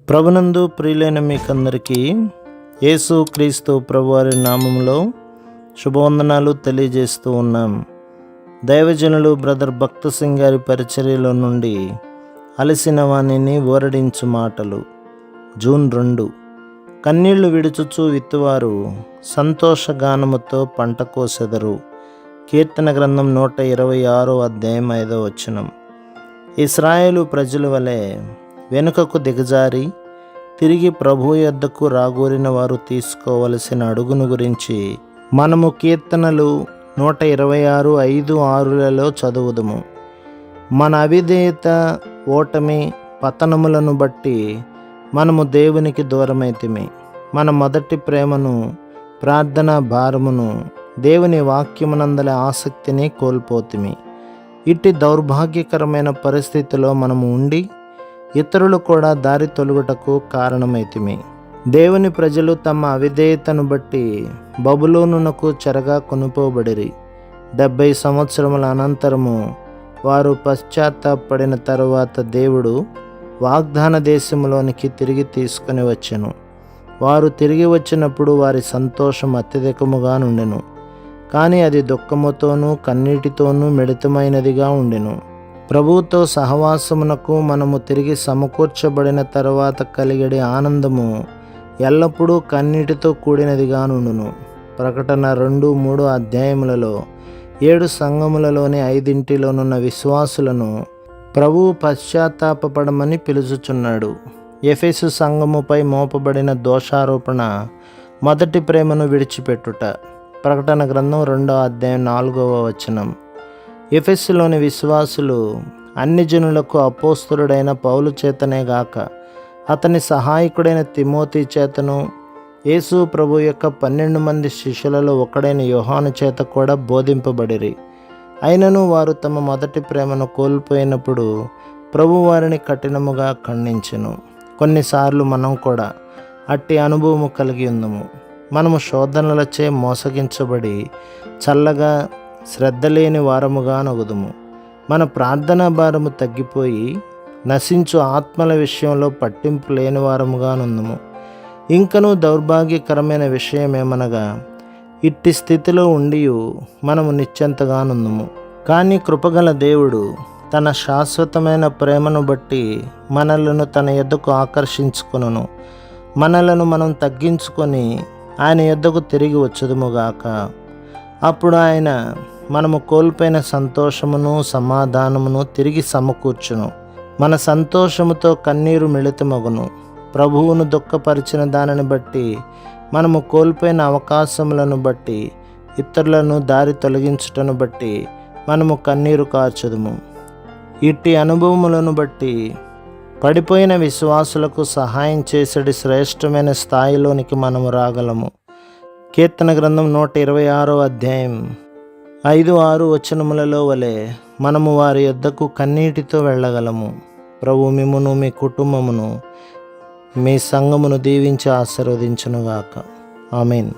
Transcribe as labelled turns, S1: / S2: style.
S1: ప్రభునందు ప్రియులైన మీకందరికీ యేసు క్రీస్తు ప్రభువారి నామములో శుభవందనాలు తెలియజేస్తూ ఉన్నాం. దైవజనులు బ్రదర్ భక్త సింగ్ గారి పరిచర్యలో నుండి అలసిన వాణిని ఊరడించు మాటలు. జూన్ 2. కన్నీళ్లు విడుచుచు విత్తువారు సంతోషగానముతో పంట కోసెదరు. కీర్తన గ్రంథం 126 అధ్యాయం 5వ వచనం. ఇశ్రాయేలు ప్రజల వలె వెనుకకు దిగజారి తిరిగి ప్రభు యొద్దకు రాగోరిన వారు తీసుకోవలసిన అడుగును గురించి మనము కీర్తనలు 126:5-6లలో చదువుదుము. మన అవిధేయత, ఓటమి, పతనములను బట్టి మనము దేవునికి దూరమైతిమి. మన మొదటి ప్రేమను, ప్రార్థనా భారమును, దేవుని వాక్యమునందలి ఆసక్తిని కోల్పోతిమి. ఇట్టి దౌర్భాగ్యకరమైన పరిస్థితిలో మనము ఉండి ఇతరులు కూడా దారి తొలుగుటకు కారణమైతిమి. దేవుని ప్రజలు తమ అవిధేయతను బట్టి బబులోనునకు చెరగా కొనుపోబడిరి. 70 సంవత్సరముల అనంతరము వారు పశ్చాత్తాపడిన తరువాత దేవుడు వాగ్దాన దేశములోనికి తిరిగి తీసుకుని వచ్చెను. వారు తిరిగి వచ్చినప్పుడు వారి సంతోషం అత్యధికముగా నుండెను, కానీ అది దుఃఖముతోనూ కన్నీటితోనూ మిళితమైనదిగా ఉండెను. ప్రభువుతో సహవాసమునకు మనము తిరిగి సమకూర్చబడిన తరువాత కలిగడి ఆనందము ఎల్లప్పుడూ కన్నీటితో కూడినదిగా నుండును. ప్రకటన 2-3 అధ్యాయములలో 7 సంఘములలోని 5 విశ్వాసులను ప్రభువు పశ్చాత్తాపపడమని పిలుచుచున్నాడు. ఎఫెసు సంఘముపై మోపబడిన దోషారోపణ మొదటి ప్రేమను విడిచిపెట్టుట. ప్రకటన గ్రంథం 2వ అధ్యాయం 4వ వచనం. ఎఫెసులోని విశ్వాసులు అన్ని జనులకు అపోస్తలుడైన పౌలు చేతనే గాక అతని సహాయకుడైన తిమోతి చేతను, యేసు ప్రభు యొక్క 12 మంది శిష్యులలో ఒకడైన యోహాను చేత కూడా బోధింపబడిరి. అయినను వారు తమ మొదటి ప్రేమను కోల్పోయినప్పుడు ప్రభు వారిని కఠినముగా ఖండించెను. కొన్నిసార్లు మనం కూడా అట్టి అనుభవము కలిగి ఉందము. మనము శోధనలచే మోసగించబడి చల్లగా శ్రద్ధ లేని వారముగా నగుదుము. మన ప్రార్థనా భారము తగ్గిపోయి నశించు ఆత్మల విషయంలో పట్టింపు లేని వారముగా నుందుము. ఇంకనూ దౌర్భాగ్యకరమైన విషయమేమనగా ఇట్టి స్థితిలో ఉండి మనము నిశ్చింతగా నుందుము. కానీ కృపగల దేవుడు తన శాశ్వతమైన ప్రేమను బట్టి మనలను తన యొద్దకు ఆకర్షించుకొనును. మనలను మనం తగ్గించుకొని ఆయన యొద్దకు తిరిగి వచ్చుదుముగాక. అప్పుడు ఆయన మనము కోల్పోయిన సంతోషమును, సమాధానమును తిరిగి సమకూర్చును. మన సంతోషముతో కన్నీరు మిళితమగును. ప్రభువును దుఃఖపరిచిన దానిని బట్టి, మనము కోల్పోయిన అవకాశములను బట్టి, ఇతరులను దారి తొలగించుటను బట్టి మనము కన్నీరు కార్చుదుము. ఇట్టి అనుభవములను బట్టి పడిపోయిన విశ్వాసులకు సహాయం చేసేటి శ్రేష్టమైన స్థాయిలోనికి మనము రాగలము. కీర్తన గ్రంథం 126వ అధ్యాయం 5-6 వచనములలో వలె మనము వారి యొద్దకు కన్నీటితో వెళ్ళగలము. ప్రభు మిమ్మును, మీ కుటుంబమును, మీ సంఘమును దీవించి ఆశీర్వదించునుగాక. ఆమేన్.